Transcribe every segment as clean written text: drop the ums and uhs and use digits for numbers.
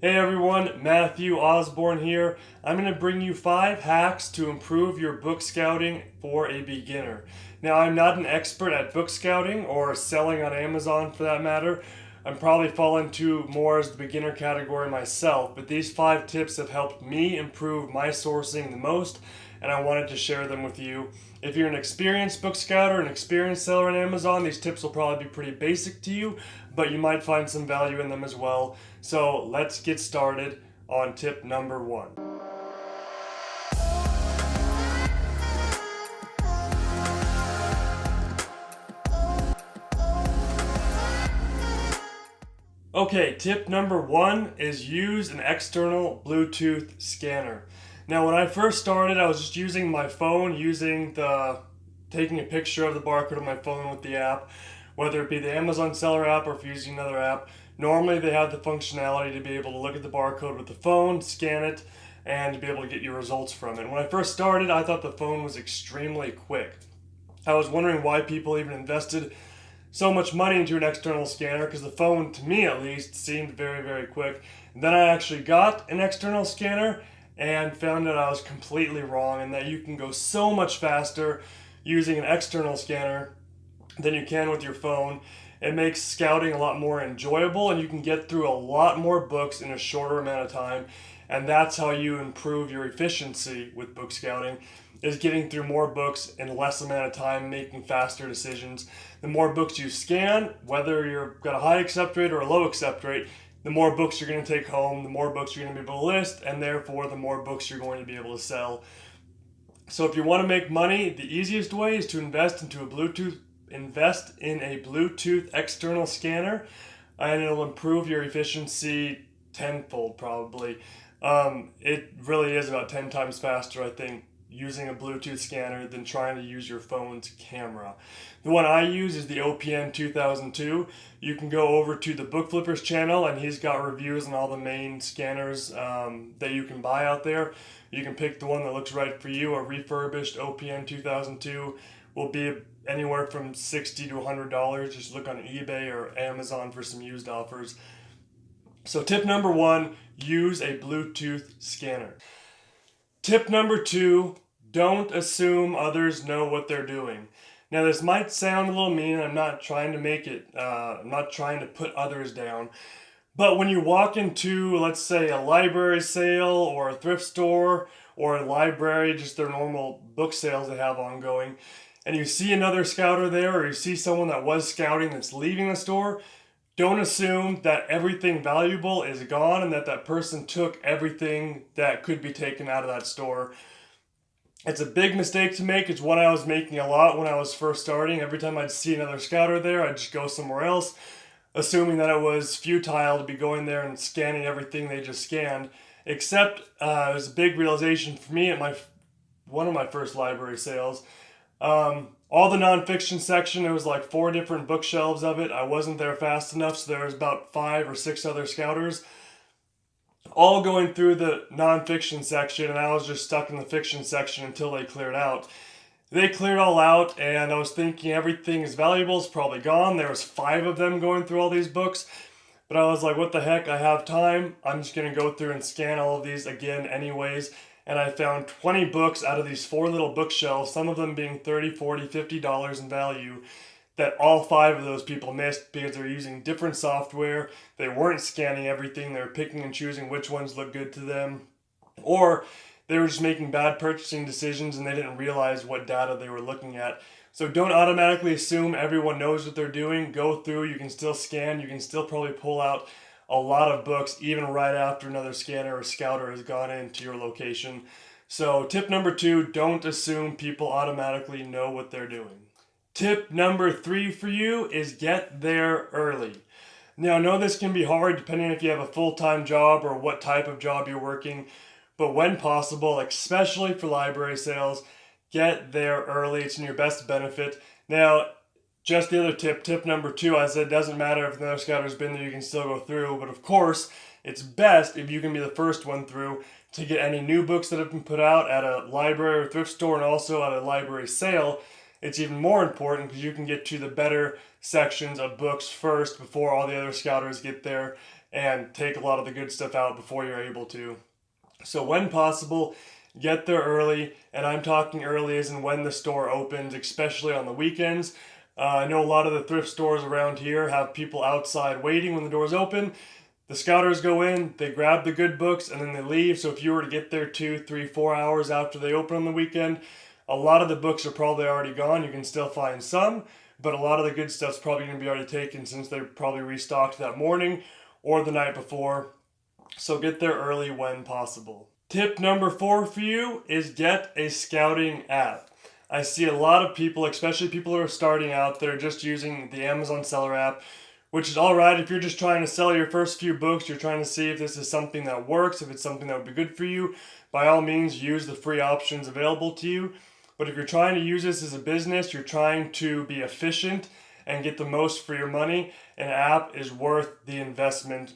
Hey everyone, Matthew Osborn here. I'm going to bring you 5 hacks to improve your book scouting for a beginner. Now, I'm not an expert at book scouting or selling on Amazon for that matter. I'm probably fall into more as the beginner category myself, but these 5 tips have helped me improve my sourcing the most, and I wanted to share them with you. If you're an experienced book scouter, an experienced seller on Amazon, these tips will probably be pretty basic to you, but you might find some value in them as well. So let's get started on tip number 1. Okay, tip number 1 is use an external Bluetooth scanner. Now, when I first started, I was just using my phone, taking a picture of the barcode on my phone with the app, whether it be the Amazon seller app or if you're using another app. Normally, they have the functionality to be able to look at the barcode with the phone, scan it, and to be able to get your results from it. When I first started, I thought the phone was extremely quick. I was wondering why people even invested so much money into an external scanner, because the phone, to me at least, seemed very, very quick. And then I actually got an external scanner and found that I was completely wrong and that you can go so much faster using an external scanner than you can with your phone. It makes scouting a lot more enjoyable and you can get through a lot more books in a shorter amount of time. And that's how you improve your efficiency with book scouting, is getting through more books in less amount of time, making faster decisions. The more books you scan, whether you've got a high accept rate or a low accept rate, the more books you're going to take home, the more books you're going to be able to list, and therefore the more books you're going to be able to sell. So if you want to make money, the easiest way is to invest in a Bluetooth external scanner, and it'll improve your efficiency tenfold probably. It really is about 10 times faster, I think, using a Bluetooth scanner than trying to use your phone's camera. The one I use is the OPN 2002. You can go over to the Book Flippers channel and he's got reviews on all the main scanners that you can buy out there. You can pick the one that looks right for you. A refurbished OPN 2002 will be anywhere from $60 to $100. Just look on eBay or Amazon for some used offers. So tip number 1, use a Bluetooth scanner. Tip number 2, don't assume others know what they're doing. Now this might sound a little mean, I'm not trying to put others down, but when you walk into, let's say, a library sale or a thrift store or a library, just their normal book sales they have ongoing, and you see another scouter there or you see someone that was scouting that's leaving the store, don't assume that everything valuable is gone and that person took everything that could be taken out of that store. It's a big mistake to make. It's one I was making a lot when I was first starting. Every time I'd see another scouter there, I'd just go somewhere else, assuming that it was futile to be going there and scanning everything they just scanned. Except it was a big realization for me at one of my first library sales. All the nonfiction section, there was like 4 different bookshelves of it. I wasn't there fast enough, so there was about 5 or 6 other scouters all going through the nonfiction section, and I was just stuck in the fiction section until they cleared out. They cleared all out, and I was thinking everything is valuable, is probably gone. There was 5 of them going through all these books, but I was like, what the heck, I have time. I'm just going to go through and scan all of these again anyways. And I found 20 books out of these 4 little bookshelves, some of them being $30, $40, $50 in value, that all 5 of those people missed because they're using different software. They weren't scanning everything. They were picking and choosing which ones looked good to them. Or they were just making bad purchasing decisions and they didn't realize what data they were looking at. So don't automatically assume everyone knows what they're doing. Go through, you can still scan, you can still probably pull out a lot of books even right after another scanner or scouter has gone into your location. So tip number 2, don't assume people automatically know what they're doing. Tip number 3 for you is get there early. Now I know this can be hard depending if you have a full-time job or what type of job you're working, but when possible, especially for library sales, get there early. It's in your best benefit. Now, just the other tip number 2, I said it doesn't matter if another scouter's been there, you can still go through. But of course, it's best if you can be the first one through to get any new books that have been put out at a library or thrift store and also at a library sale. It's even more important because you can get to the better sections of books first before all the other scouters get there. and take a lot of the good stuff out before you're able to. So when possible, get there early, and I'm talking early as in when the store opens, especially on the weekends. I know a lot of the thrift stores around here have people outside waiting when the doors open. The scouters go in, they grab the good books, and then they leave. So if you were to get there 2, 3, 4 hours after they open on the weekend, a lot of the books are probably already gone. You can still find some, but a lot of the good stuff's probably going to be already taken since they're probably restocked that morning or the night before. So get there early when possible. Tip number 4 for you is get a scouting app. I see a lot of people, especially people who are starting out, that are just using the Amazon seller app, which is alright if you're just trying to sell your first few books, you're trying to see if this is something that works, if it's something that would be good for you. By all means, use the free options available to you. But if you're trying to use this as a business, you're trying to be efficient and get the most for your money, an app is worth the investment.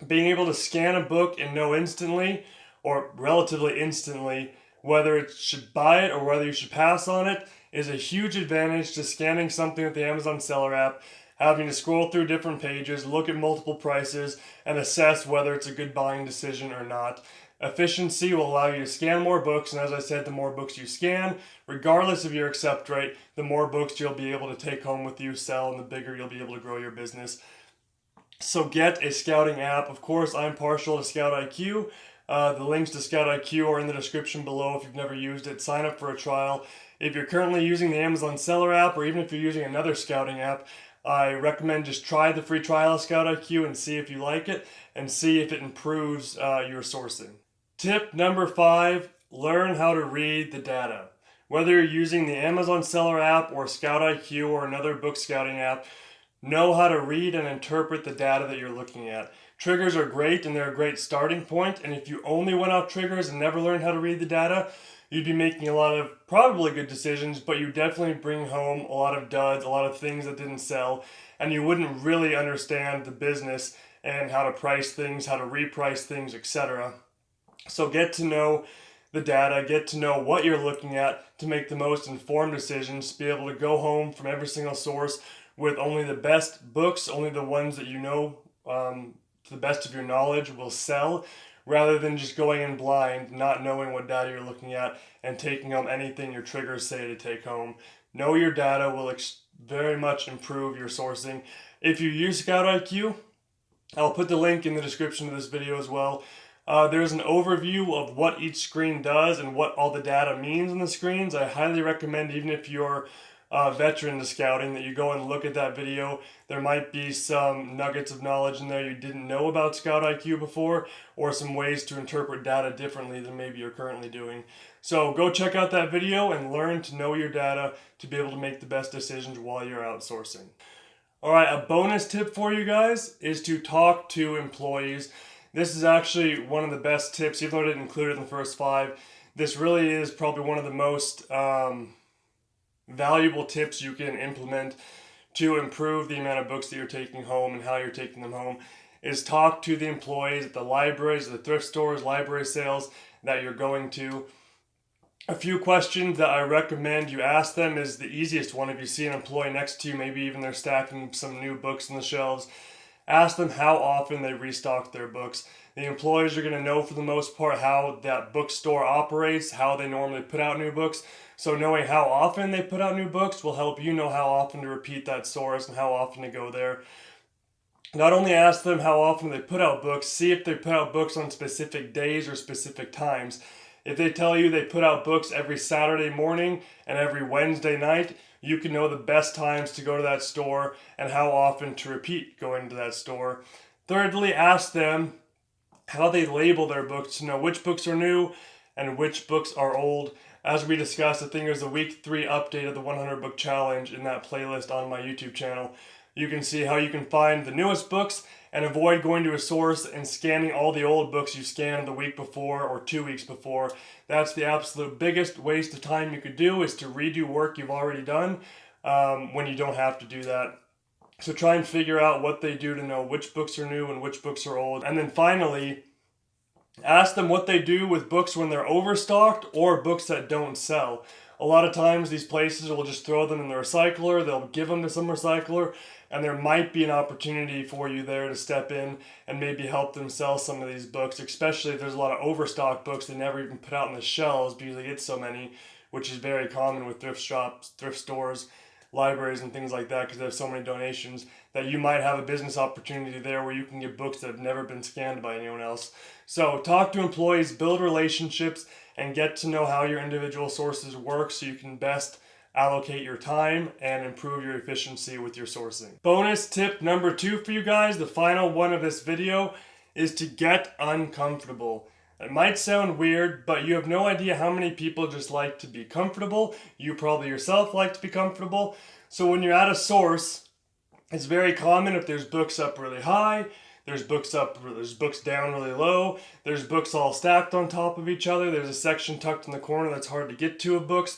Being able to scan a book and know instantly, or relatively instantly, whether it should buy it or whether you should pass on it is a huge advantage to scanning something with the Amazon seller app, having to scroll through different pages, look at multiple prices, and assess whether it's a good buying decision or not. Efficiency will allow you to scan more books, and as I said, the more books you scan, regardless of your accept rate, the more books you'll be able to take home with you, sell, and the bigger you'll be able to grow your business. So get a scouting app. Of course, I'm partial to Scout IQ. The links to Scout IQ are in the description below if you've never used it. Sign up for a trial. If you're currently using the Amazon seller app, or even if you're using another scouting app, I recommend just try the free trial of Scout IQ and see if you like it and see if it improves your sourcing. Tip number 5, learn how to read the data. Whether you're using the Amazon seller app or Scout IQ or another book scouting app, know how to read and interpret the data that you're looking at. Triggers are great and they're a great starting point, and if you only went off triggers and never learned how to read the data, you'd be making a lot of probably good decisions, but you definitely bring home a lot of duds, a lot of things that didn't sell, and you wouldn't really understand the business and how to price things, how to reprice things, etc. So get to know the data, get to know what you're looking at to make the most informed decisions, be able to go home from every single source with only the best books, only the ones that you know to the best of your knowledge will sell, rather than just going in blind, not knowing what data you're looking at and taking home anything your triggers say to take home. Know your data will very much improve your sourcing. If you use Scout IQ, I'll put the link in the description of this video as well. There's an overview of what each screen does and what all the data means on the screens. I highly recommend, even if you're veteran to scouting, that you go and look at that video. There might be some nuggets of knowledge in there you didn't know about Scout IQ before, or some ways to interpret data differently than maybe you're currently doing. So go check out that video and learn to know your data to be able to make the best decisions while you're outsourcing. Alright, a bonus tip for you guys is to talk to employees. This is actually one of the best tips, even though I didn't include it in the first 5. This really is probably one of the most valuable tips you can implement to improve the amount of books that you're taking home and how you're taking them home, is talk to the employees at the libraries, the thrift stores, library sales that you're going to. A few questions that I recommend you ask them is the easiest one. If you see an employee next to you, maybe even they're stacking some new books on the shelves, ask them how often they restock their books. The employees are going to know for the most part how that bookstore operates, how they normally put out new books. So knowing how often they put out new books will help you know how often to repeat that source and how often to go there. Not only ask them how often they put out books, see if they put out books on specific days or specific times. If they tell you they put out books every Saturday morning and every Wednesday night, you can know the best times to go to that store and how often to repeat going to that store. Thirdly, ask them how they label their books to know which books are new and which books are old. As we discussed, I think there's a week 3 update of the 100 book challenge in that playlist on my YouTube channel. You can see how you can find the newest books and avoid going to a source and scanning all the old books you scanned the week before or 2 weeks before. That's the absolute biggest waste of time you could do, is to redo work you've already done when you don't have to do that. So try and figure out what they do to know which books are new and which books are old. And then finally, ask them what they do with books when they're overstocked or books that don't sell. A lot of times these places will just throw them in the recycler, they'll give them to some recycler, and there might be an opportunity for you there to step in and maybe help them sell some of these books, especially if there's a lot of overstock books they never even put out on the shelves because they get so many, which is very common with thrift shops, thrift stores, libraries, and things like that because they have so many donations, that you might have a business opportunity there where you can get books that have never been scanned by anyone else. So talk to employees, build relationships, and get to know how your individual sources work so you can best allocate your time and improve your efficiency with your sourcing. Bonus tip number 2 for you guys, the final one of this video, is to get uncomfortable. It might sound weird, but you have no idea how many people just like to be comfortable. You probably yourself like to be comfortable. So when you're at a source, it's very common if there's books up really high, there's books down really low, there's books all stacked on top of each other, there's a section tucked in the corner that's hard to get to of books,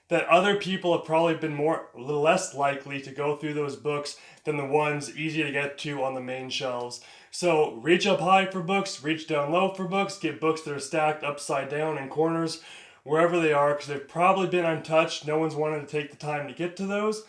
that other people have probably been a little less likely to go through those books than the ones easy to get to on the main shelves. So reach up high for books, reach down low for books, get books that are stacked upside down in corners, wherever they are, because they've probably been untouched. No one's wanted to take the time to get to those.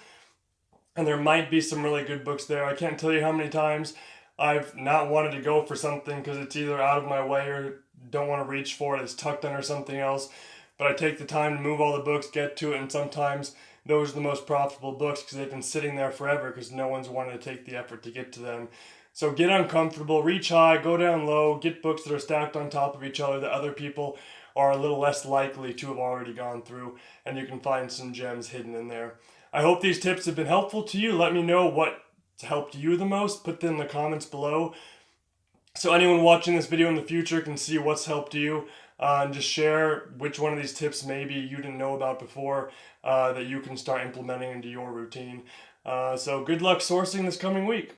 And there might be some really good books there. I can't tell you how many times I've not wanted to go for something because it's either out of my way or don't want to reach for it. It's tucked under something else. But I take the time to move all the books, get to it, and sometimes those are the most profitable books because they've been sitting there forever because no one's wanted to take the effort to get to them. So get uncomfortable, reach high, go down low, get books that are stacked on top of each other that other people are a little less likely to have already gone through, and you can find some gems hidden in there. I hope these tips have been helpful to you. Let me know what helped you the most. Put them in the comments below so anyone watching this video in the future can see what's helped you. And just share which one of these tips maybe you didn't know about before that you can start implementing into your routine. So good luck sourcing this coming week.